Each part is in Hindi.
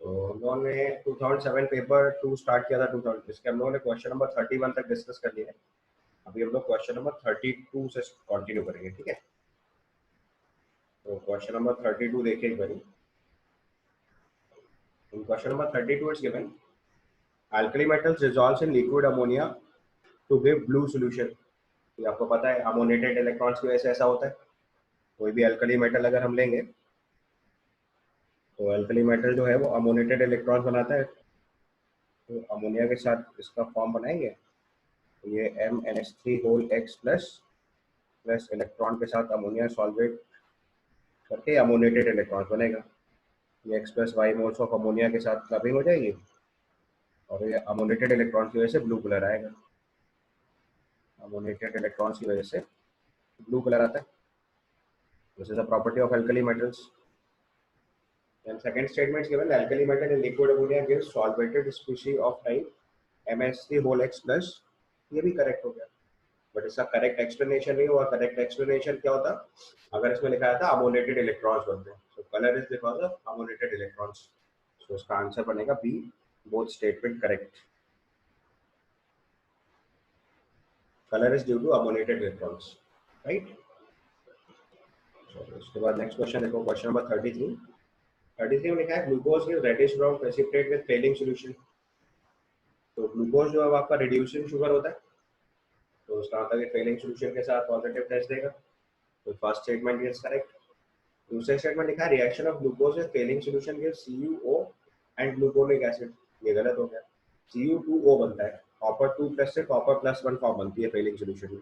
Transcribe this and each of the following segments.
तो हम लोगों ने 2007 पेपर 2 स्टार्ट किया था 2000, इसके हम लोगों ने क्वेश्चन नंबर 31 तक डिस्कस कर लिया है। अभी हम लोग क्वेश्चन नंबर 32 से कंटिन्यू करेंगे, ठीक है। तो क्वेश्चन नंबर 32 देखिए एक बारी। In question number 32 it's given alkali metals dissolves in liquid ammonia to give blue solution। ये आपको पता है अमोनेटेड इलेक्ट्रॉन्स की वजह से ऐसा होता है। कोई भी अल्कली मेटल अगर हम लेंगे तो अल्कली मेटल जो है वो अमोनेटेड इलेक्ट्रॉन्स बनाता है। तो अमोनिया के साथ इसका फॉर्म बनाएंगे तो ये MnH3 whole X plus plus electron के साथ अमोनिया सॉल्वेट करके अमोनेटेड इलेक्ट्रॉन्स बनेगा। ये X plus Y moles of ammonia के साथ क्लबिंग हो जाएगी और ये अमोनेटेड इलेक्ट्रॉन की वजह से ब्लू कलर आएगा। अमोनेटेड इलेक्ट्रॉन्स की वजह से ब्लू कलर आता है। This is a property of alkali metals. Then second statement is given alkali metal in liquid ammonia gives solvated species of type MsC whole X plus। ये भी करेक्ट हो गया, बट इसका करेक्ट एक्सप्लेनेशन नहीं हुआ। करेक्ट एक्सप्लेनेशन क्या होता अगर इसमें लिखा था अमोनेटेड इलेक्ट्रॉन्स बनते हैं। So colour is because of ammoniated electrons. So इसका आंसर बनेगा B, both statement correct. Colour is due to ammoniated electrons, right. उसके बाद नेक्स्ट क्वेश्चन देखो, क्वेश्चन नंबर 33। 33 में लिखा है glucose gives reddish brown precipitate with Fehling solution. तो ग्लूकोज जो है आपका रिड्यूसिंग शुगर होता है, तो उसका मतलब है फेलिंग सॉल्यूशन के साथ पॉजिटिव टेस्ट देगा। तो फर्स्ट स्टेटमेंट इज करेक्ट। दूसरे स्टेटमेंट लिखा है reaction of glucose with Fehling solution gives CuO and gluconic acid. ये गलत हो गया। Cu2O बनता है, कॉपर 2 प्लस से कॉपर प्लस 1 फॉर्म बनती है फेलिंग सॉल्यूशन में।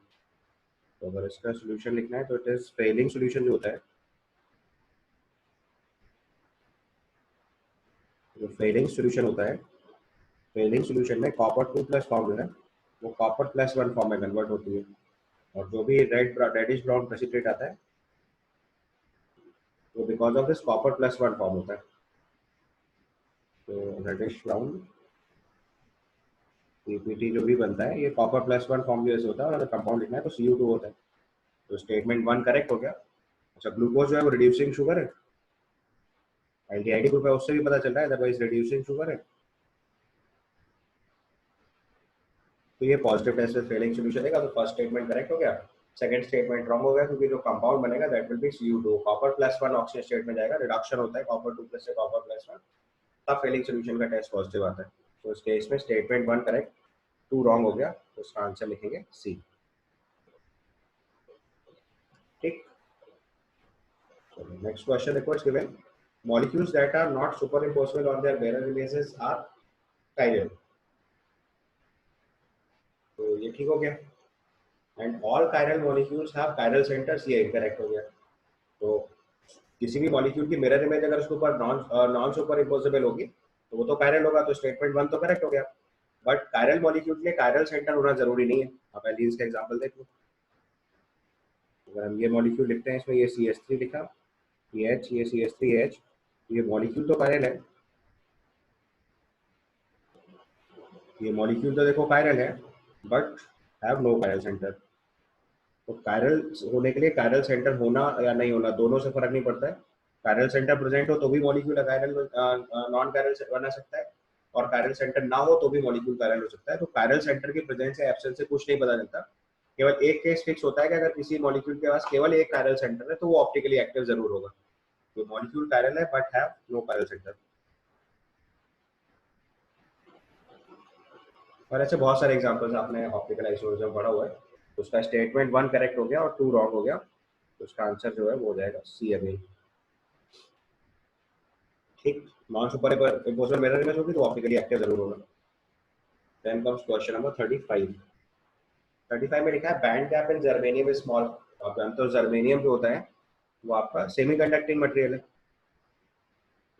तो अगर इसका सॉल्यूशन लिखना है तो इट इज फेलिंग सॉल्यूशन जो होता है, जो फेलिंग सॉल्यूशन होता है, फेलिंग सॉल्यूशन में कॉपर 2 प्लस फॉर्म जो है वो कॉपर प्लस 1 फॉर्म में कन्वर्ट होती है। और जो भी रेडिश ब्राउन प्रेसिपिटेट आता है वो because of this copper plus 1 form होता है। तो रेडिश ब्राउन पीपीटी जो भी बनता है ये कॉपर प्लस 1 फॉर्म की वजह से होता है। और अगर कंपाउंड लिखना है तो Cu2 होता है। तो स्टेटमेंट 1 करेक्ट हो गया। अच्छा, ग्लूकोज जो है वो रिड्यूसिंग शुगर है, एल्डिहाइड ग्रुप है, उससे भी पता चल रहा है, अदरवाइज रिड्यूसिंग शुगर है। तो ये पॉजिटिव टेस्ट में फेलिंग सॉल्यूशन देगा। तो फर्स्ट स्टेटमेंट करेक्ट हो गया। सेकंड स्टेटमेंट रॉन्ग हो गया क्योंकि जो कंपाउंड बनेगा that will be Cu2। Copper plus 1 oxygen state में जाएगा, रिडक्शन होता है कॉपर 2 प्लस से कॉपर प्लस 1, तब फेलिंग सॉल्यूशन का टेस्ट पॉजिटिव आता है। तो इस केस में स्टेटमेंट 1 करेक्ट, 2 रॉन्ग हो गया। तो इसका आंसर लिखेंगे सी, ठीक। नेक्स्ट क्वेश्चन देखो, it's given molecules that are not superimposable on their mirror images are chiral। तो ये ठीक हो गया। And all chiral molecules have chiral centers, ये इनकरेक्ट हो गया। तो किसी भी मॉलिक्यूल की मिरर इमेज अगर उसके ऊपर नॉन सुपर इम्पोजेबल होगी तो वो तो कायरल होगा। तो स्टेटमेंट 1 तो करेक्ट हो गया। बट कायरल मॉलिक्यूल के लिए कायरल सेंटर होना जरूरी नहीं है। आप एल्डीन्स का एग्जांपल देख लो। अगर हम ये मॉलिक्यूल लिखते हैं, इसमें ये CH3 लिखा, CH, ये CH3H, ये मॉलिक्यूल तो कायरल है। ये मॉलिक्यूल तो देखो कायरल है but have no chiral centre. तो कायरल होने के लिए कायरल सेंटर होना या नहीं होना दोनों से फर्क नहीं पड़ता है। कायरल सेंटर प्रेजेंट हो तो भी मॉलिक्यूल कायरल नॉन कायरल बना सकता है, और कायरल सेंटर ना हो तो भी मॉलिक्यूल कायरल हो सकता है। तो कायरल सेंटर की प्रेजेंस या एब्सेंस से कुछ नहीं पता चलता। केवल एक केस फिक्स होता है कि अगर किसी मॉलिक्यूल के पास केवल एक कायरल सेंटर है तो वो ऑप्टिकली एक्टिव जरूर होगा। तो मॉलिक्यूल कायरल है but have no chiral centre. और ऐसे बहुत सारे एग्जांपल्स आपने ऑप्टिकल आइसोटोप पढ़ा हुआ है। तो उसका स्टेटमेंट 1 करेक्ट हो गया और 2 रॉन्ग हो गया। तो उसका आंसर जो है वो हो जाएगा सी अगेन, ठीक। Non super impossible mirror image होगी तो ऑप्टिकली एक्टिव जरूर होगा। Then comes question number 35। 35 में लिखा है band gap in germanium is small. आप जानते हो जर्मेनियम जो होता है वो आपका सेमी कंडक्टिंग मटेरियल है।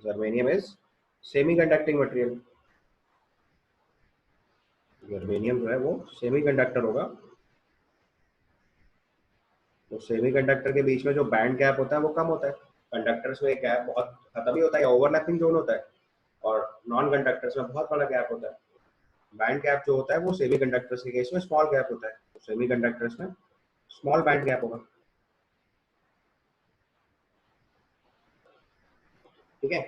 Germanium is semi conducting material. Germanium जो है वो सेमी कंडक्टर होगा। तो सेमी कंडक्टर के बीच में जो बैंड गैप होता है वो कम होता है। कंडक्टर्स में गैप बहुत खत्म ही होता है, ओवरलैपिंग जोन होता है। और नॉन कंडक्टर्स में बहुत बड़ा गैप होता है। बैंड गैप जो होता है वो सेमी कंडक्टर्स के केस में स्मॉल गैप होता है। तो सेमी कंडक्टर्स में स्मॉल बैंड गैप होगा, ठीक है।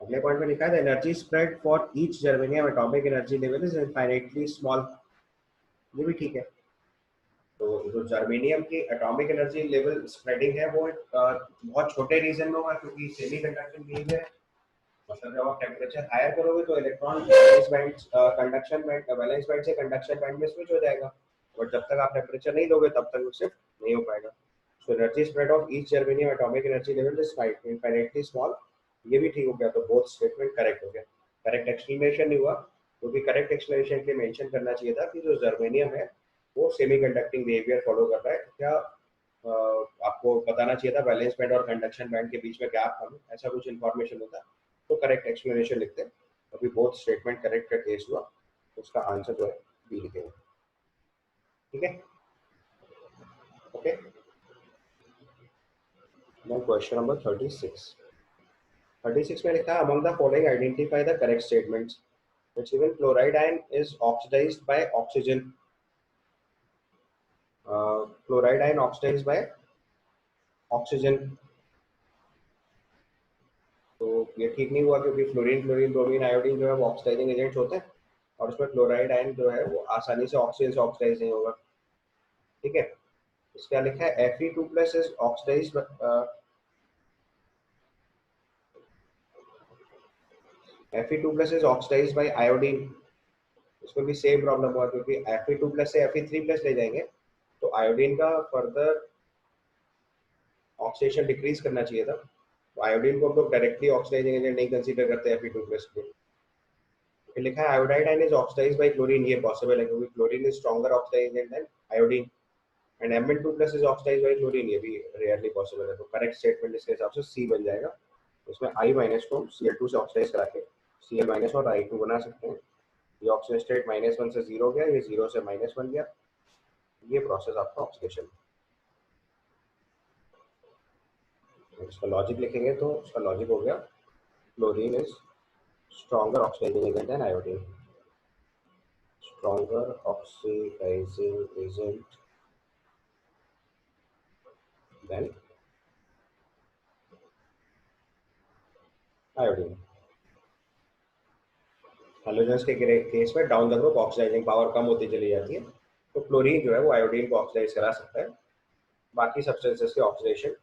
अगले पॉइंट में लिखा है energy spread for each germanium atomic energy level is infinitely small. ये भी ठीक है। तो जो जर्मेनियम की एटॉमिक एनर्जी लेवल स्प्रेडिंग है वो बहुत छोटे रीजन में होगा क्योंकि सेमी कंडक्टिंग बिहेवियर है। मतलब जब आप टेम्परेचर हायर करोगे तो electron valence band conduction band valence band से कंडक्शन बैंड में स्विच हो जाएगा, और जब तक आप टेम्परेचर नहीं दोगे तब तक वो शिफ्ट नहीं हो पाएगा। So energy spread of each germanium atomic energy level is infinitely small. ये भी ठीक हो गया, तो बोथ स्टेटमेंट करेक्ट हो गया। करेक्ट एक्सप्लेनेशन नहीं हुआ क्योंकि करेक्ट एक्सप्लेनेशन के लिए मेंशन करना चाहिए था कि जो जर्मेनियम है वो सेमी कंडक्टिंग बिहेवियर फॉलो कर रहा है क्या। आपको बताना चाहिए था वैलेंस बैंड और कंडक्शन बैंड के बीच में गैप कम, ऐसा कुछ इन्फॉर्मेशन होता तो करेक्ट एक्सप्लेनेशन लिखते। अभी बोथ स्टेटमेंट करेक्ट का केस हुआ, उसका आंसर जो है बी लिखेंगे। ठीक है, ओके। नाउ क्वेश्चन नंबर 36 में लिखा है among the following identify the correct statements which even chloride ion is oxidized by oxygen. Chloride ion oxidized by oxygen. तो ये ठीक नहीं हुआ क्योंकि फ्लोरीन क्लोरीन ब्रोमीन आयोडीन जो है वो ऑक्सीडाइजिंग एजेंट्स होते हैं, और उसमें क्लोराइड आयन जो है वो आसानी से ऑक्सीजन से ऑक्सीडाइज नहीं होगा। ठीक है, इसका लिखा है Fe2+ is oxidised Fe2+ is oxidised by iodine. इसमें भी सेम प्रॉब्लम हुआ क्योंकि Fe2+ से Fe3+ ले जाएंगे तो आयोडीन का फर्दर ऑक्सीडेशन डिक्रीज करना चाहिए था। तो आयोडीन को हम लोग डायरेक्टली ऑक्सीडाइजिंग एजेंट नहीं कंसीडर करते Fe2+ के। फिर लिखा है iodide ion is oxidised by chlorine. ये पॉसिबल है क्योंकि chlorine is stronger oxidising agent than iodine, and Mn2+ is oxidised by chlorine. ये भी रेयरली पॉसिबल है। तो करेक्ट स्टेटमेंट इसके हिसाब से सी बन जाएगा। इसमें I- को Cl2 से ऑक्सीडाइज करा के Cl- और I2 बना सकते हैं। ये ऑक्सीजन स्टेट -1 से 0 गया, ये 0 से -1 गया। ये प्रोसेस आपका ऑक्सीडेशन। इसका लॉजिक लिखेंगे तो उसका लॉजिक हो गया chlorine is stronger oxidizing agent than iodine. Stronger oxidizing agent than iodine. Halogens के केस में down the group oxidising power कम होती चली जाती है, तो क्लोरीन जो है वो आयोडीन को ऑक्सीडाइज करा सकता है। बाकी सब्सटेंसेस के ऑक्सीडेशन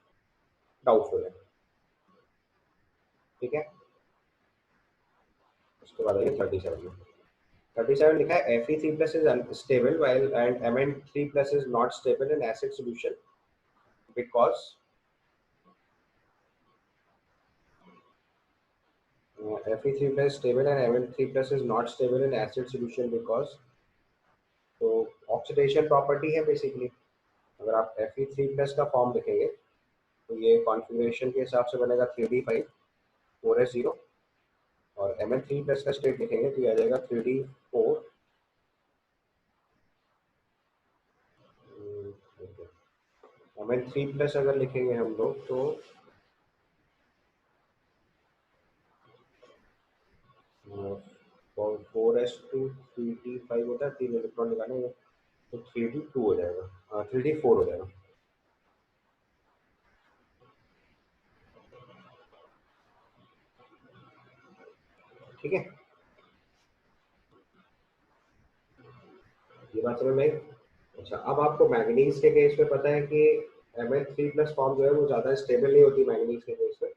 डाउटफुल है। ठीक है, उसके बाद आइए 37 में। 37 लिखा है Fe3+ is unstable while and Mn3+ is not stable in acid solution because Fe3+ stable and Mn3+ is not stable in acid solution because, तो ऑक्सीडेशन प्रॉपर्टी है बेसिकली। अगर आप Fe3+ का फॉर्म लिखेंगे तो ये कॉन्फ़िगरेशन के हिसाब से बनेगा 3d5 4s0, और Mn3+ का स्टेट लिखेंगे तो ये आ जाएगा 3d4 Mn3+ अगर लिखेंगे हम लोग तो 4s2 3d5 होता है, 3 इलेक्ट्रॉन निकालेंगे तो 3d2 हो जाएगा, 3d4 हो जाएगा। ठीक है, ये बात समझ में आई। अच्छा, अब आपको मैंगनीज के केस में पता है कि Mn3+ फॉर्म जो है वो ज़्यादा स्टेबल नहीं होती मैंगनीज के केस में।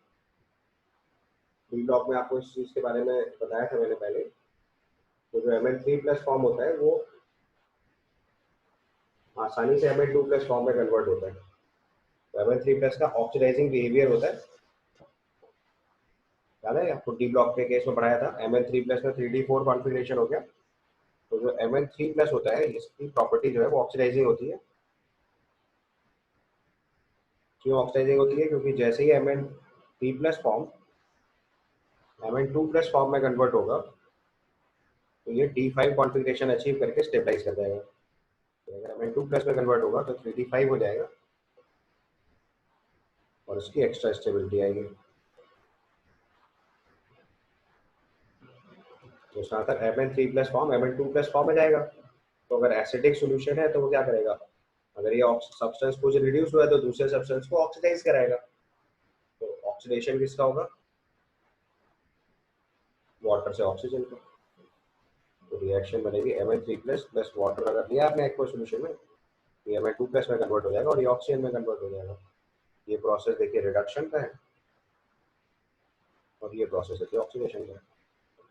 डी ब्लॉक में आपको इस चीज़ के बारे में बताया था मैंने पहले। तो जो Mn3+ फॉर्म होता है वो आसानी से Mn2+ फॉर्म में कन्वर्ट होता है। तो Mn3+ का ऑक्सीडाइजिंग बिहेवियर होता है, याद है आपको डी ब्लॉक के केस में पढ़ाया था। Mn3+ में 3d4 कॉन्फ़िगरेशन हो गया। तो जो Mn3+ होता है इसकी प्रॉपर्टी जो है वो ऑक्सीडाइजिंग होती है। क्यों ऑक्सीडाइजिंग होती है? क्योंकि जैसे ही Mn3+ फॉर्म Mn2+ फॉर्म में कन्वर्ट होगा तो ये D5 कॉन्फ़िगरेशन अचीव करके स्टेबलाइज कर जाएगा। तो अगर Mn2+ में कन्वर्ट होगा तो 3d5 हो जाएगा और इसकी एक्स्ट्रा स्टेबिलिटी आएगी। तो जहाँ तक Mn3+ फॉर्म Mn2+ फॉर्म में जाएगा, तो अगर एसिडिक सॉल्यूशन है तो वो क्या करेगा? अगर ये सब्सटेंस कुछ रिड्यूस हुआ है तो दूसरे सब्सटेंस को ऑक्सीडाइज कराएगा। तो ऑक्सीडेशन किसका होगा? वाटर से ऑक्सीजन को, तो रिएक्शन बनेगी Mn3 प्लस वाटर अगर लिया आपने एक्वा सोल्यूशन में, ये Mn2 प्लस में कन्वर्ट हो जाएगा और ये ऑक्सीजन में कन्वर्ट हो जाएगा। ये प्रोसेस देखिए रिडक्शन का है और ये प्रोसेस देखिए ऑक्सीडेशन का है।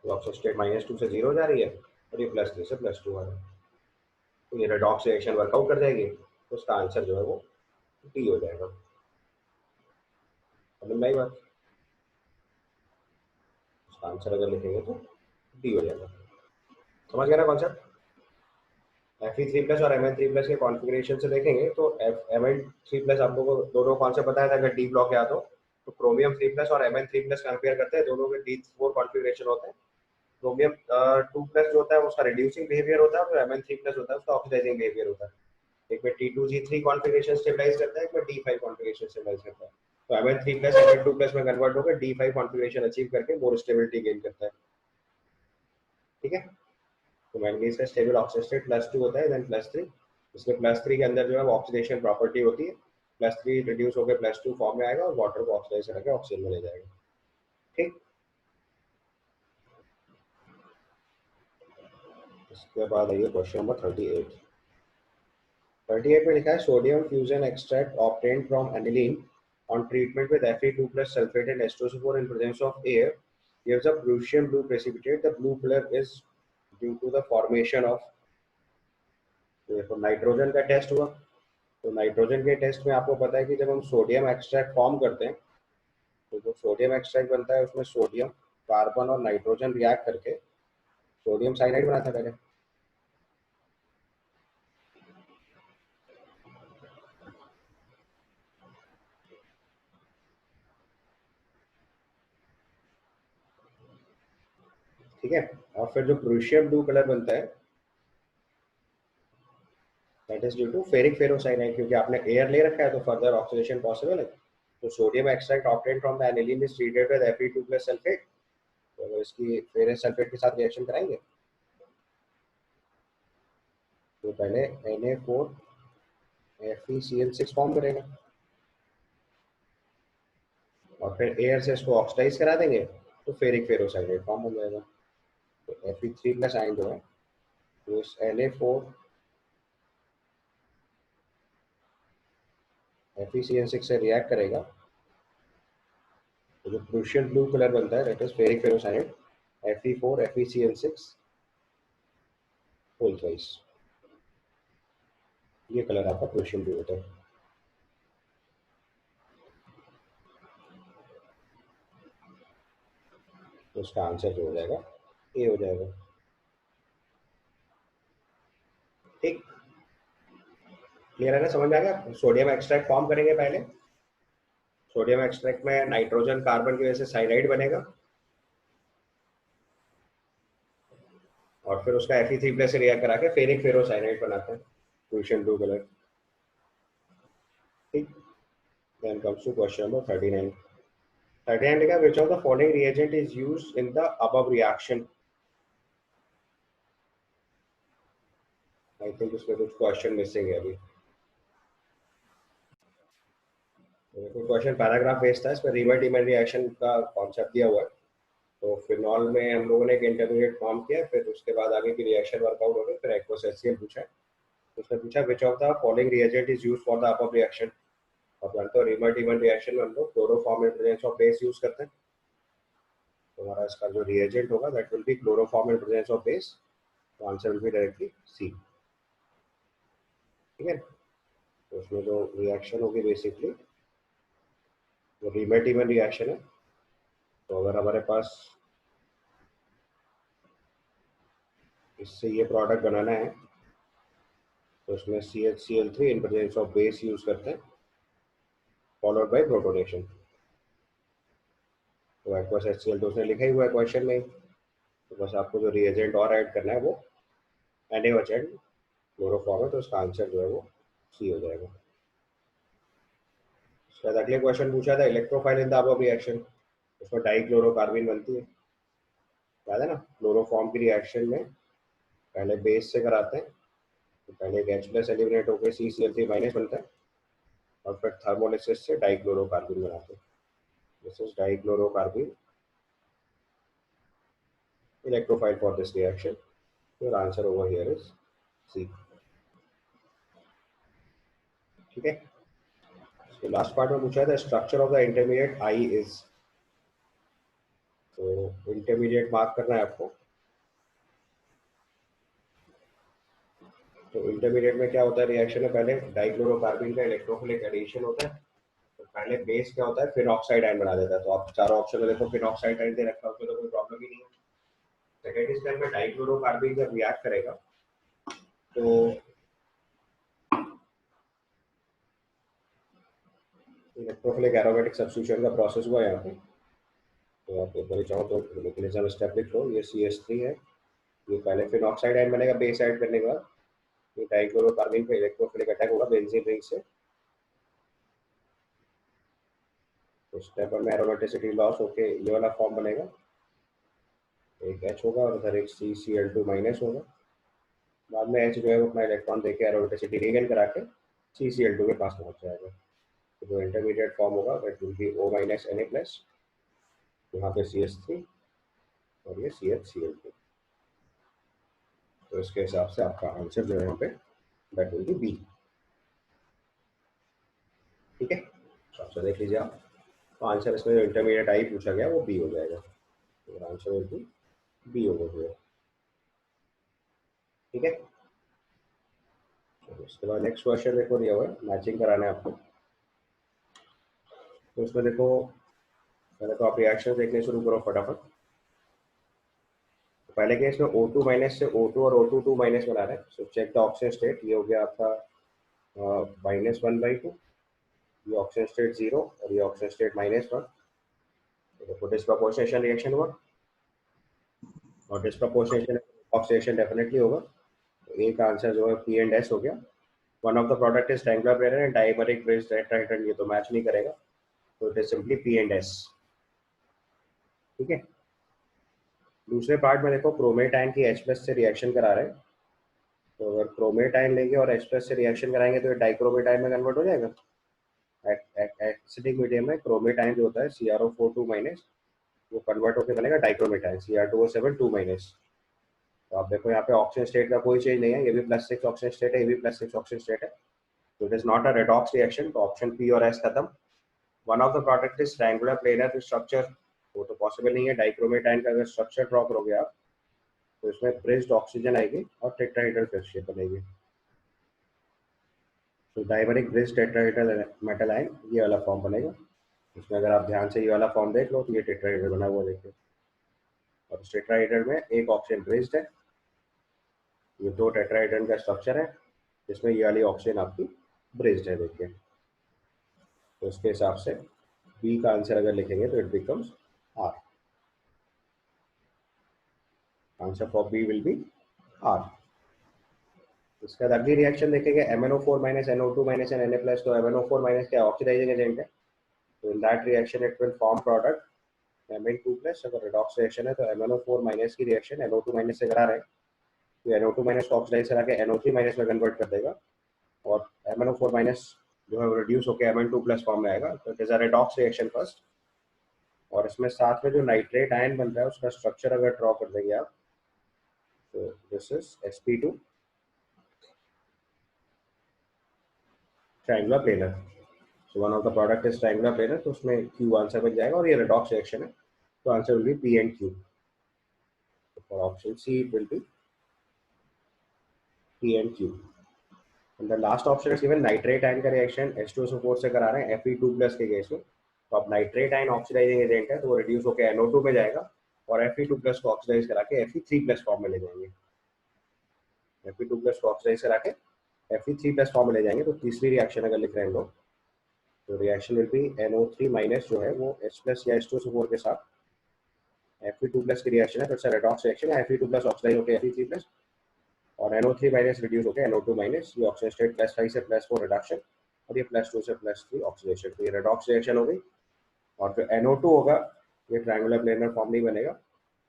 तो ऑक्सीजन स्टेट -2 से 0 जा रही है और ये +3 से +2 आ रहा है, तो ये रेडॉक्स रिएक्शन वर्कआउट कर जाएगी, तो उसका आंसर जो है वो डी हो जाएगा। समझ में आई बात? उसका आंसर अगर लिखेंगे तो डी हो जाएगा। समझ गया ना कॉन्सेप्ट? Fe3+ और Mn3+ के कॉन्फ़िगरेशन से देखेंगे तो Mn3+ आप लोगों को दोनों कॉन्सेप्ट बताया था अगर डी ब्लॉक या तो क्रोमियम 3+ और Mn3+ कंपेयर करते हैं, दोनों के D4 कॉन्फ़िगरेशन होते हैं। क्रोमियम 2+ जो होता है उसका रिड्यूसिंग बिहेवियर होता है, और Mn3+ होता है उसका ऑक्सीडाइजिंग बिहेवियर होता है। एक में T2G3 कॉन्फ़िगरेशन स्टेबलाइज करता है, एक में D5 कॉन्फ़िगरेशन स्टेबलाइज करता है। तो Mn3+ Mn2+ में कन्वर्ट होकर D5 कॉन्फ़िगरेशन अचीव करके मोर स्टेबिलिटी गेन करता है। ठीक है, तो मैंगनीज का स्टेबल ऑक्सीजन स्टेट +2 होता है, देन +3। इसमें +3 के अंदर जो है वो ऑक्सीडेशन प्रॉपर्टी होती है, +3 रिड्यूस होकर +2 फॉर्म में आएगा और वाटर को ऑक्सीडाइज करके ऑक्सीजन में ले जाएगा। ठीक, इसके बाद आइए क्वेश्चन नंबर 38। 38 में लिखा है sodium fusion extract obtained from aniline on treatment with Fe2+ sulfate and H2SO4 in presence of air gives a Prussian blue precipitate. The blue color is due to the formation of, तो नाइट्रोजन का टेस्ट हुआ, तो नाइट्रोजन के टेस्ट में आपको पता है कि जब हम सोडियम एक्सट्रैक्ट फॉर्म करते हैं तो जो सोडियम एक्सट्रैक्ट बनता है उसमें सोडियम, कार्बन और नाइट्रोजन रिएक्ट करके सोडियम साइनाइड बनाता है पहले। ठीक है, और फिर जो प्रूशियम ब्लू कलर बनता है that is due to ferric ferrocyanide, क्योंकि आपने एयर ले रखा है तो फर्दर ऑक्सीडेशन पॉसिबल है। तो sodium extract obtained from the aniline is treated with Fe2+ sulphate, तो इसकी फेरस सल्फेट के साथ रिएक्शन कराएंगे तो पहले Na4FeCl6 फॉर्म करेगा और फिर एयर से इसको ऑक्सीडाइज करा देंगे तो फेरिक फेरोसाइनाइड फॉर्म हो जाएगा। तो Fe3+ आयन जो है तो इस Na4FeCl6 से रिएक्ट करेगा, तो जो प्रूशियन ब्लू कलर बनता है that is ferric ferrocyanide Fe4FeCl6 whole twice, ये कलर आपका प्रूशियन ब्लू होता है। तो उसका आंसर जो हो जाएगा ए हो जाएगा। ठीक, क्लियर है ना? समझ में आ गया? सोडियम एक्सट्रैक्ट फॉर्म करेंगे पहले, सोडियम एक्सट्रैक्ट में नाइट्रोजन कार्बन की वजह से साइनाइड बनेगा और फिर उसका Fe3+ से रिएक्ट करा के फेरिक फेरोसाइनाइड बनाते हैं, प्रूशियन ब्लू कलर। ठीक, then comes to question number 39। 39 लिखा which of the following reagent is used in the above reaction. I think इसमें कुछ क्वेश्चन मिसिंग है अभी, तो क्वेश्चन पैराग्राफ बेस्ड था, इसमें रीमर डीमर रिएक्शन का कॉन्सेप्ट दिया हुआ है। तो फिनॉल में हम लोगों ने एक इंटरमीडिएट फॉर्म किया, फिर उसके बाद आगे की रिएक्शन वर्कआउट हो गई, फिर एक्वस HCl पूछा है, उसने पूछा which of the following reagent is used for the above reaction. अब जानते हो रीमर डीमर रिएक्शन में हम लोग chloroform in presence of base use करते हैं, तो हमारा इसका जो रिएजेंट होगा that will be chloroform in presence of base, तो आंसर विल बी डायरेक्टली सी। ठीक है, तो उसमें जो रिएक्शन होगी बेसिकली वो रीमर डीमर रिएक्शन है। तो अगर हमारे पास इससे ये प्रोडक्ट बनाना है तो उसमें CHCl3 in presence of base use करते हैं फॉलोड बाय प्रोटोनेशन। तो एक्वस HCl तो उसने लिखा ही हुआ है क्वेश्चन में, तो बस आपको जो रिएजेंट और ऐड करना है वो NaOH एंड क्लोरोफॉर्म है, तो उसका आंसर जो है वो सी हो जाएगा। शायद अगले क्वेश्चन पूछा था electrophile in the above reaction, उसमें डाइक्लोरोकार्बिन बनती है, याद है ना? क्लोरोफॉर्म की रिएक्शन में पहले बेस से कराते हैं, तो पहले एक H+ एलिमिनेट होकर CCl3- बनता है और फिर थर्मोलिसिस से डाइक्लोरोकार्बिन बनाते हैं। This is dichlorocarbene electrophile for this reaction. Your answer over here is C. ठीक है. तो लास्ट पार्ट में पूछा था structure of the intermediate I is. तो इंटरमीडिएट मार्क करना है आपको. तो इंटरमीडिएट में क्या होता है रिएक्शन में पहले डाइक्लोरोकार्बन का इलेक्ट्रोफिलिक एडिशन होता है. तो पहले बेस क्या होता है फिनॉक्साइड आयन बना देता है. तो आप चारों ऑप्शन में देखो फिनॉक्साइड आयन दे रखा है, उसमें तो कोई प्रॉब्लम ही नहीं है. सेकेंड स्टेप में डाइक्लोरोकार्बन जब रिएक्ट करेगा तो इलेक्ट्रोफिलिक एरोमेटिक सब्स्टिट्यूशन का प्रोसेस हुआ यहाँ पे. तो आप एक बार चाहो तो मैकेनिज्म स्टेप लिख लो. ये CH3 है. ये पहले फिनॉक्साइड आयन बनेगा बेस ऐड करने के बाद. ये डाइक्लोरोकार्बन पे इलेक्ट्रोफिलिक अटैक होगा बेंजीन रिंग से. तो स्टेप वन में एरोमेटिसिटी लॉस होके ये वाला फॉर्म बनेगा. एक H होगा और उधर एक CCl2 माइनस होगा. बाद में H जो है वो अपना इलेक्ट्रॉन देके एरोमेटिसिटी रीगेन करा के CCl2 के पास पहुंच जाएगा. तो जो इंटरमीडिएट फॉर्म होगा that will be O minus Na+. यहाँ पे CH3 और ये CHCl2. तो इसके हिसाब से आपका आंसर जो है यहाँ पे दैट विल बी बी. ठीक है. तो आंसर देख लीजिए आप. तो आंसर इसमें जो इंटरमीडिएट आई पूछा गया वो बी हो जाएगा. तो answer will be B over here. ठीक है. तो उसके बाद नेक्स्ट क्वेश्चन देखो दिया हुआ है मैचिंग कराना है आपको. तो उसमें देखो पहले तो आप रिएक्शन देखने शुरू करो फटाफट. तो पहले केस में O2 माइनस से O2 और O2 माइनस बना रहे हैं. So check the oxygen state. ये हो गया आपका -1/2. ये ऑक्सीजन स्टेट 0 और ये ऑक्सीजन स्टेट -1. तो डिस्प्रपोर्शनेशन रिएक्शन हुआ और डिस्प्रपोर्शनेशन ऑक्सीडेशन डेफिनेटली होगा. तो एक आंसर जो है P एंड S हो गया. One of the product is triangular planar and dimeric bridge tetrahedral. ये तो मैच नहीं करेगा. तो it is simply P and S. ठीक है. दूसरे पार्ट में देखो क्रोमेट आयन की H+ से रिएक्शन करा रहे हैं. तो अगर क्रोमेट आयन लेंगे और H+ से रिएक्शन कराएंगे तो डाइक्रोमेट आयन में कन्वर्ट हो जाएगा. एसिडिक मीडियम में क्रोमेट आयन जो होता है CrO4 - वो कन्वर्ट होकर बनेगा डाइक्रोमेट आयन Cr2O7 2-. तो आप देखो यहाँ पे ऑक्सीजन स्टेट का कोई चेंज नहीं है. ये भी +6 ऑक्सीजन स्टेट है, ये भी +6 ऑक्सीजन स्टेट है. तो it is not a redox reaction. तो ऑप्शन P और S खत्म. One of the product is triangular planar structure. वो तो पॉसिबल नहीं है. डाइक्रोमेट आयन का अगर स्ट्रक्चर ड्रॉ करोगे आप तो इसमें ब्रिज्ड ऑक्सीजन आएगी और टेट्राहेड्रल फिश शेप बनेगी. तो dimeric bridged tetrahedral metal ion ये वाला फॉर्म बनेगा. इसमें अगर आप ध्यान से ये वाला फॉर्म देख लो तो ये टेट्राहेड्रल बना हुआ देखिए. और इस टेट्राहेड्रल में एक ऑक्सीजन ब्रिज्ड है. ये 2 टेट्राहेड्रल का स्ट्रक्चर है जिसमें ये वाली ऑक्सीजन आपकी ब्रिज्ड है देखिए. तो इसके हिसाब से बी का आंसर अगर लिखेंगे तो it becomes R. Answer for B will be R. इसके बाद अगली रिएक्शन देखेंगे MnO4 - NO2 - एंड Na+. तो MnO4 क्या ऑक्सीडाइजिंग एजेंट है. तो in that reaction it will form product Mn2+. अगर रेडॉक्स रिएक्शन है तो MnO4- की रिएक्शन NO2- से करा रहे हैं. तो NO2- को ऑक्सीडाइज करा के NO3- में कन्वर्ट कर देगा और MnO4- जो है रिड्यूस होकर Mn2+ फॉर्म में आएगा. तो it is a redox reaction first. और इसमें साथ में जो नाइट्रेट आयन बन रहा है उसका स्ट्रक्चर अगर ड्रॉ कर देंगे आप तो this is sp2 triangular planar. So one of the product is triangular planar. तो उसमें Q आंसर बन जाएगा और ये रेडॉक्स रिएक्शन है. तो answer will B P and Q. For option C it will B P and Q. And the last option is given nitrate ion का रिएक्शन H2SO4 से करा रहे हैं Fe2+ के केस में. तो अब नाइट्रेट आयन ऑक्सीडाइजिंग एजेंट है तो वो रिड्यूस होकर NO2 में जाएगा और Fe2+ को ऑक्सीडाइज करा के Fe3+ फॉर्म में ले जाएंगे. Fe2+ को ऑक्सीडाइज करा के Fe3+ फॉर्म में ले जाएंगे. तो तीसरी रिएक्शन अगर लिख रहे हैं हम लोग तो रिएक्शन विल बी NO3- जो है वो H+ या H2SO4 के साथ Fe2+ की रिएक्शन है. तो इट्स अ रेडॉक्स रिएक्शन है. Fe2+ ऑक्सीडाइज होकर Fe3+ और NO3- रिड्यूस होकर NO2-. ये ऑक्सीजन स्टेट +5 से +4 रिडक्शन और ये +2 से +3 ऑक्सीडेशन. तो ये रेडॉक्स रिएक्शन हो गई. और जो NO2 होगा ये ट्रायंगुलर प्लेनर फॉर्म नहीं बनेगा.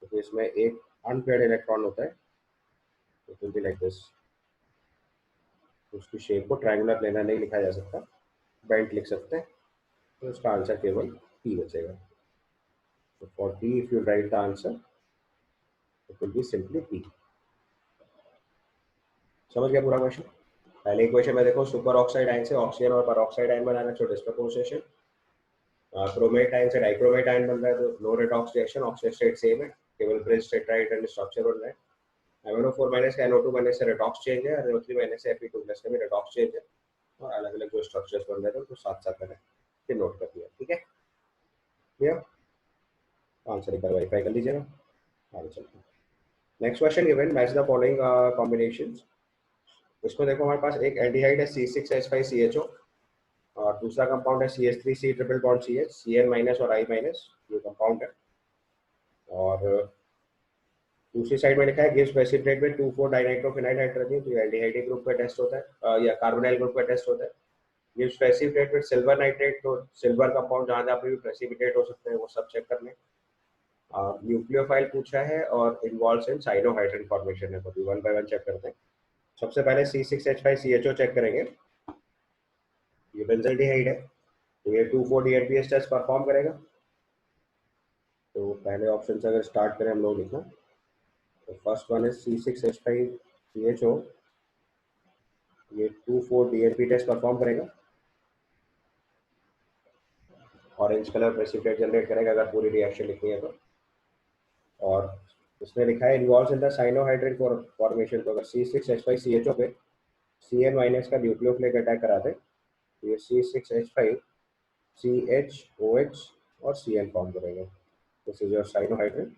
तो इसमें एक अनपेयर्ड इलेक्ट्रॉन होता है. तो it will be like this. उसकी शेप को ट्रायंगुलर प्लेनर नहीं लिखा जा सकता, बेंट लिख सकते हैं. तो इसका आंसर केवल P बचेगा. तो for P if you write the answer it will be simply P. समझ गया पूरा क्वेश्चन? पहले इक्वेशन में देखो सुपर ऑक्साइड आयन से ऑक्सीजन और पर ऑक्साइड आयन बनाना, जो डिस्प्रपोर्शन। क्रोमेट आयन से डाइक्रोमेट आयन बन रहा है, तो no redox reaction, oxygen state same है, केवल ब्रिज टेट्राहेड्रल स्ट्रक्चर बन रहा है। MnO4 माइनस का NO2 बनने से रेडॉक्स चेंज है, NO3 माइनस से Fe2 प्लस का भी रेडॉक्स चेंज है, और अलग अलग जो स्ट्रक्चर्स बन रहे थे तो साथ साथ मैंने फिर नोट कर दिया। ठीक है, क्लियर? आंसर एक बार वेरीफाई कर लीजिएगा। आगे चलते हैं। Next question given, match the following combinations. इसमें देखो हमारे पास एक एल्डिहाइड है C6H5CHO, और दूसरा कंपाउंड है CH3C triple bond CH, Cn minus और I माइनस, ये कंपाउंड है। और दूसरी साइड में लिखा है गिव्स प्रेसिपिटेट में 2,4 डाइनाइट्रोफिनाइल हाइड्रोजन, तो ये एल्डिहाइड ग्रुप का टेस्ट होता है, या कार्बोनाइल ग्रुप का टेस्ट होता है। Gives precipitate with silver nitrate, तो सिल्वर कंपाउंड जहां जहां पे भी प्रेसिपिटेट हो सकते हैं वो सब चेक करने। न्यूक्लियोफाइल पूछा है और इन्वॉल्व्स इन साइनोहाइड्रिन फॉर्मेशन है, तो वन बाय वन चेक करते हैं। सबसे पहले C6H5CHO चेक करेंगे, ये बेंजल्डिहाइड है, तो ये 2,4 DNPS टेस्ट परफॉर्म करेगा। तो पहले ऑप्शन से अगर स्टार्ट करें हम लोग लिखना, तो फर्स्ट वन है C6H5CHO, ये 2,4 DNP टेस्ट परफॉर्म करेगा, ऑरेंज कलर प्रेसिपिटेट जनरेट करेगा अगर पूरी रिएक्शन लिखनी है तो। और उसमें लिखा है involves in the cyanohydrin formation, तो अगर C6H5CHO पे Cn माइनस का न्यूक्लियोफिलिक अटैक करा दे, तो ये C6H5 CHOH और Cn फॉर्म करेगा। This is your cyanohydrin.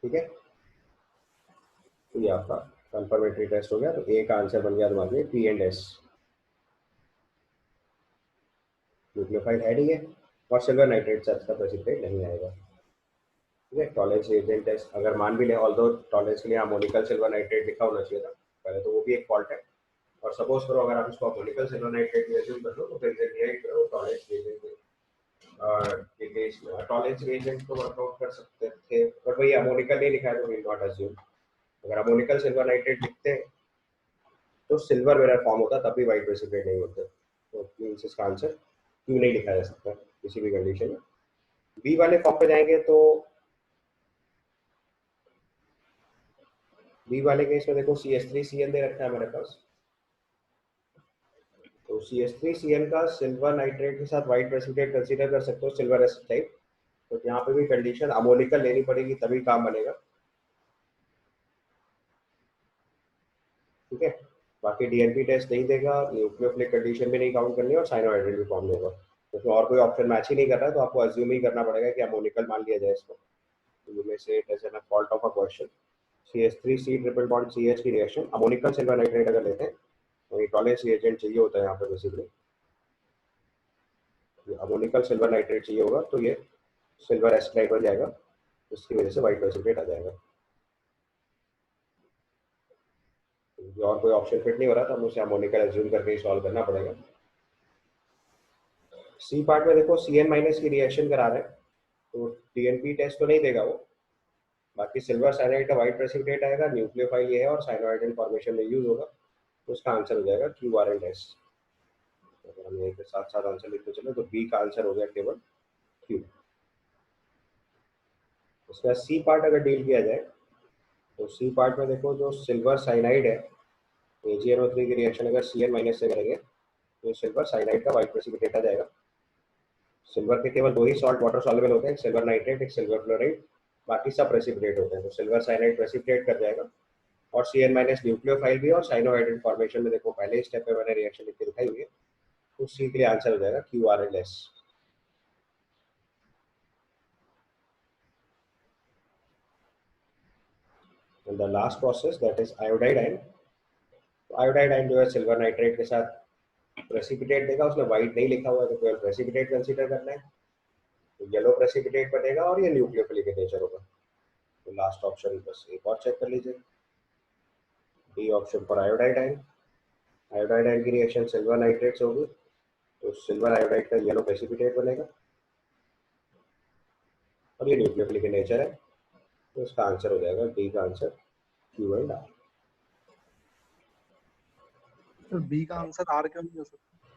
ठीक है, तो ये आपका कंफर्मेटरी टेस्ट हो गया, तो ए का आंसर बन गया तुम्हारे लिए P&S, न्यूक्लियोफाइल ऐड ही है, और सिल्वर नाइट्रेट से अच्छा प्रेसिपिटेट नहीं आएगा। ठीक है, टॉलरेंस रिएजेंट टेस्ट अगर मान भी ले, ऑल्दो टॉलरेंस के लिए अमोनिकल सिल्वर नाइट्रेट लिखा होना चाहिए था पहले, तो वो भी एक फॉल्ट है। और सपोज करो अगर आप इसको अमोनिकल सिल्वर नाइट्रेट भी अज्यूम कर लो, तो फिर रिएक्ट करो टॉलरेंस रिएजेंट के केस में टॉलरेंस रिएजेंट को वर्कआउट कर सकते थे, बट वही अमोनिकल नहीं लिखा है तो विल नॉट अज्यूम। अगर अमोनिकल सिल्वर नाइट्रेट लिखते तो सिल्वर मिरर फॉर्म होता, तब भी वाइट प्रेसिपिटेट नहीं होते। तो मींस इसका आंसर क्यों नहीं लिखा जा सकता किसी भी कंडीशन में। बी वाले फॉर्म पे जाएंगे तो बी वाले केस में देखो CH3CN दे रखा है हमारे पास, तो CH3CN का सिल्वर नाइट्रेट के साथ व्हाइट प्रेसिपिटेट कंसीडर कर सकते हो, सिल्वर एसिड टाइप। तो यहाँ पे भी कंडीशन अमोनिकल लेनी पड़ेगी तभी काम बनेगा। ठीक है, बाकी DNP टेस्ट नहीं देगा, न्यूक्लियोफिलिक कंडीशन भी नहीं काउंट करनी और साइनोहाइड्रिन भी फॉर्म देगा। तो उसमें और कोई ऑप्शन मैच ही नहीं कर रहा है, तो आपको अज्यूम ही करना पड़ेगा कि अमोनिकल मान लिया जाए इसको। तो you may say it as a fault of a question। CH3C triple bond CH की रिएक्शन अमोनिकल सिल्वर नाइट्रेट अगर लेते हैं तो ये टॉलरेंस रिएजेंट चाहिए होता है यहाँ पे बेसिकली, अमोनिकल सिल्वर नाइट्रेट चाहिए होगा, तो ये सिल्वर एस्ट्राइड बन जाएगा, इसकी वजह से व्हाइट प्रेसिपिटेट आ जाएगा। और कोई ऑप्शन फिट नहीं हो रहा, तो हमें उसे अमोनिकल एज्यूम करके सॉल्व करना पड़ेगा। सी पार्ट में देखो Cn माइनस की रिएक्शन करा रहे हैं, तो DNP टेस्ट तो नहीं देगा वो, बाकी सिल्वर साइनाइड का व्हाइट प्रेसिपिटेट आएगा, न्यूक्लियोफाइल ये है और साइनोहाइड्रिन फॉर्मेशन में यूज होगा, तो उसका आंसर हो जाएगा QRNS। अगर हम यहीं पे साथ साथ आंसर लिखते चले तो बी का आंसर हो गया केवल Q। उसके बाद सी पार्ट अगर डील किया जाए, तो सी पार्ट में देखो जो सिल्वर साइनाइड है, AgNO3 की रिएक्शन अगर Cn माइनस से करेंगे तो सिल्वर साइनाइड का व्हाइट प्रेसिपिटेट आ जाएगा। सिल्वर के केवल दो ही सॉल्ट वाटर सॉल्युबल होते हैं, एक सिल्वर नाइट्रेट एक सिल्वर फ्लोराइड, बाकी सब प्रेसिपिटेट होते हैं, तो सिल्वर साइनाइड प्रेसिपिटेट कर जाएगा। और Cn माइनस न्यूक्लियोफाइल भी, और साइनोहाइड्रिन फॉर्मेशन में देखो पहले स्टेप पे मैंने रिएक्शन लिख के दिखाई हुई है, तो सी के लिए आंसर हो जाएगा QRLS। And the last process that is iodide ion, iodide ion जो है सिल्वर नाइट्रेट के साथ प्रेसिपिटेट देगा, उसमें व्हाइट नहीं लिखा हुआ है तो केवल प्रेसिपिटेट कंसीडर करना है, तो येलो प्रेसिपिटेट बनेगा और ये न्यूक्लियोफिलिक नेचर होगा। तो लास्ट ऑप्शन बस एक और चेक कर लीजिए, D option for iodide ion. Iodide ion की रिएक्शन सिल्वर नाइट्रेट से होगी, तो सिल्वर आयोडाइड का येलो प्रेसिपिटेट बनेगा और ये न्यूक्लियोफिलिक नेचर है, तो इसका आंसर हो जाएगा डी का आंसर Q एंड R। तो बी का आंसर आर क्यों नहीं हो सकता?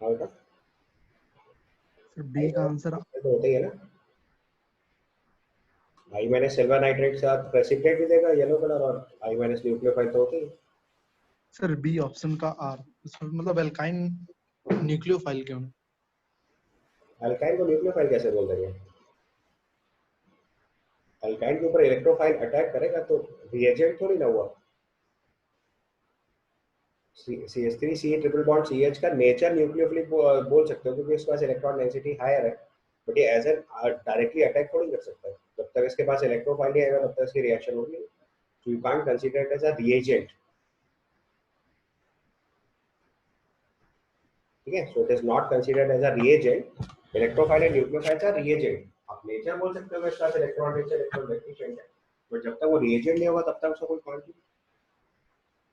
हाँ बेटा, बी का आंसर तो होता ही है ना, आई माइनस सिल्वर नाइट्रेट के साथ प्रेसिपिटेट भी देगा येलो कलर, और आई माइनस न्यूक्लियोफाइल तो होते ही। सर बी ऑप्शन का आर, मतलब एल्काइन न्यूक्लियोफाइल क्यों? अल्काइन को न्यूक्लियोफाइल कैसे बोल देंगे? अल्काइन के ऊपर इलेक्ट्रोफाइल अटैक करेगा तो रिएजेंट थोड़ी ना हुआ। CH3 C triple bond CH का नेचर न्यूक्लियोफिलिक बोल सकते हो, क्योंकि इसके पास इलेक्ट्रॉन डेंसिटी हायर है, बट ये एज एन डायरेक्टली अटैक थोड़ी कर सकता है। जब तक इसके पास इलेक्ट्रोफाइल नहीं आएगा तब तक इसकी रिएक्शन होगी, so you can't consider it as a reagent. ठीक है, so it is not considered as a reagent. Electrophile and nucleophiles are reagent. आप नेचर बोल सकते हो इसका इलेक्ट्रॉन नेचर इलेक्ट्रॉन डेफिशिएंट है, बट जब तक वो रिएजेंट नहीं होगा तब तक उसका कोई पॉइंट नहीं।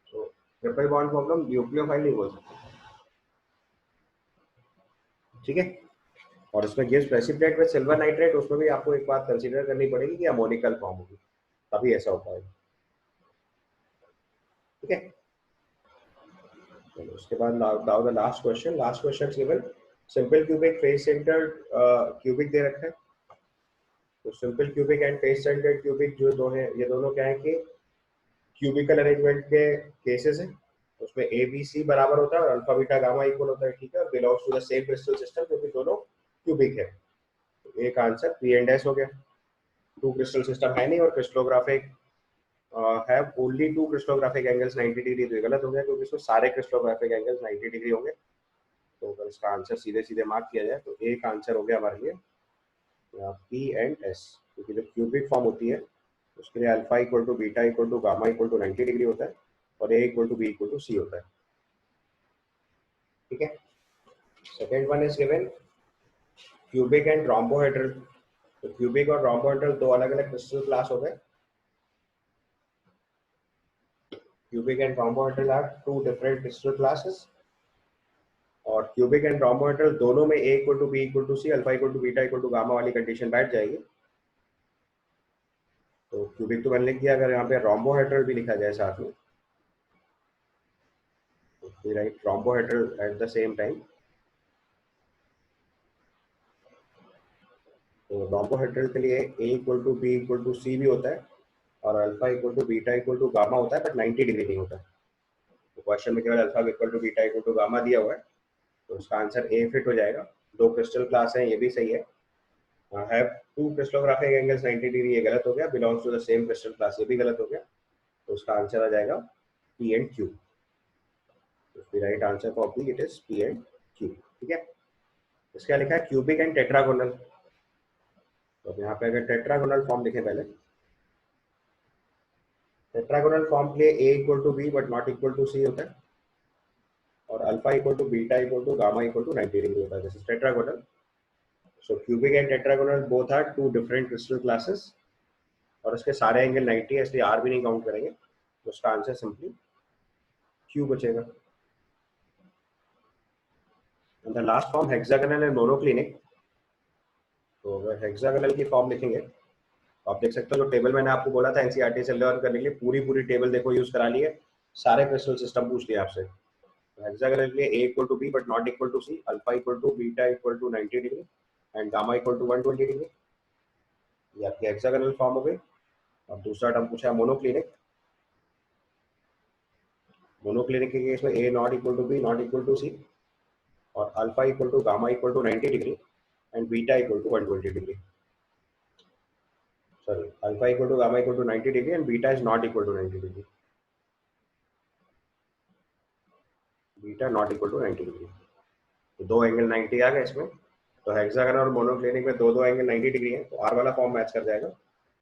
सो ट्रिपल बॉन्ड प्रॉब्लम न्यूक्लियोफाइल नहीं बोल सकते। ठीक है, और इसमें gives precipitate with silver nitrate, उसमें भी आपको एक बात कंसीडर करनी पड़ेगी कि अमोनिकल फॉर्म होगी, तभी ऐसा होता है। ठीक है, चलो उसके बाद now the last question given simple cubic face centred cubic दे रखा है। तो simple cubic and face centred cubic जो दो है, ये दोनों क्या है कि क्यूबिकल अरेंजमेंट के केसेस है। उसमें ए बी सी बराबर होता है और अल्फा बीटा गामा इक्वल होता है। ठीक है, और belongs to the same crystal system, क्योंकि दोनों क्यूबिक है। तो एक आंसर पी एंड एस हो गया। टू क्रिस्टल सिस्टम है नहीं, और crystallographic have only two crystallographic angles 90 degree, तो गलत हो गया, क्योंकि इसमें सारे क्रिस्टलोग्राफिक एंगल्स 90 डिग्री होंगे। तो अगर इसका आंसर सीधे सीधे मार्क किया जाए तो एक आंसर हो गया हमारे लिए पी एंड एस, क्योंकि जो क्यूबिक फॉर्म होती है उसके लिए alpha equal to beta equal to gamma equal to 90 degree होता है, और A equal to B equal to C होता है। ठीक है, second one is given cubic and rhombohedral. तो क्यूबिक और रोम्बोहेड्रल दो अलग अलग क्रिस्टल क्लास हो गए। Cubic and rhombohedral are two different crystal classes, और क्यूबिक एंड रोम्बोहेड्रल दोनों में A equal to B equal to C, alpha equal to beta equal to gamma वाली कंडीशन बैठ जाएगी। तो क्यूबिक तो मैंने लिख दिया, अगर यहाँ पे रोम्बोहेड्रल भी लिखा जाए साथ में, तो right rhombohedral at the same time. तो रोम्बोहेड्रल के लिए A equal to B equal to C भी होता है, और alpha equal to beta equal to gamma होता है, बट 90 डिग्री नहीं होता। तो क्वेश्चन में केवल alpha equal to beta equal to gamma दिया हुआ है, तो उसका आंसर ए फिट हो जाएगा। दो क्रिस्टल क्लास है, ये भी सही है। Have two crystallographic angles 90 degree, ये गलत हो गया। Belongs to the same crystal class, ये भी गलत हो गया। तो उसका आंसर आ जाएगा पी एंड क्यू। तो right answer for B it is P and Q. ठीक है, इसका लिखा है क्यूबिक एंड टेट्रागोनल। तो यहाँ पे अगर टेट्रागोनल फॉर्म लिखे पहले, टेट्रागोनल फॉर्म के लिए A equal to B but not equal to C होता है, और alpha equal to beta equal to gamma equal to 90 degree होता है। This is tetragonal. So cubic and tetragonal both are two different crystal classes, और उसके सारे एंगल 90 है, इसलिए आर भी नहीं काउंट करेंगे। तो उसका आंसर सिंपली क्यू बचेगा। The last form hexagonal and monoclinic. तो अगर हेक्सागोनल की फॉर्म लिखेंगे तो आप देख सकते हो, जो टेबल मैंने आपको बोला था एनसीईआरटी से लर्न करने के लिए, पूरी पूरी टेबल देखो यूज करा ली है, सारे क्रिस्टल सिस्टम पूछ लिया आपसे। हेक्सागोनल के लिए A equal to B but not equal to C, alpha equal to beta equal to 90 degree, and gamma equal to 120 degree. ये आपकी हेक्सागोनल फॉर्म हो गई। अब दूसरा टर्म पूछा है मोनोक्लिनिक। मोनोक्लिनिक के केस में A not equal to B not equal to C, और alpha equal to gamma equal to 90 degree, and beta equal to 120 degree. Sorry, alpha equal to gamma equal to 90 degree, and beta is not equal to 90 degree. Beta not equal to 90 degree. तो दो एंगल 90 आ गए इसमें। तो हेक्सागोनल और मोनोक्लिनिक में दो दो एंगल 90 डिग्री है, तो आर वाला फॉर्म मैच कर जाएगा।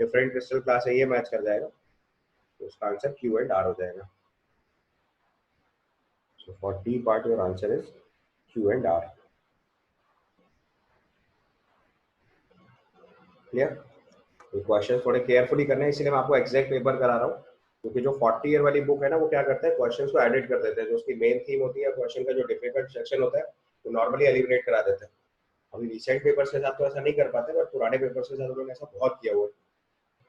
डिफरेंट क्रिस्टल क्लास है, ये मैच कर जाएगा। तो उसका आंसर क्यू एंड आर हो जाएगा। So for D part your answer is Q and R. Clear? तो क्वेश्चन थोड़े केयरफुली करना है, इसलिए मैं आपको एग्जैक्ट पेपर करा रहा हूँ, क्योंकि जो 40 ईयर वाली बुक है ना, वो क्या करता है, क्वेश्चंस को एडिट कर देते हैं। जो उसकी मेन थीम होती है क्वेश्चन का, जो डिफिकल्ट सेक्शन होता है, वो नॉर्मली एलिमिनेट करा देते हैं। अभी रिसेंट पेपर्स के साथ तो ऐसा नहीं कर पाते, बट पुराने पेपर्स के साथ उन्होंने ऐसा बहुत किया हुआ है।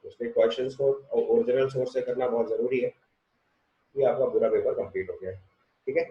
उसमें क्वेश्चंस को ओरिजिनल सोर्स से करना बहुत जरूरी है, कि आपका पूरा पेपर कंप्लीट हो गया है। ठीक है,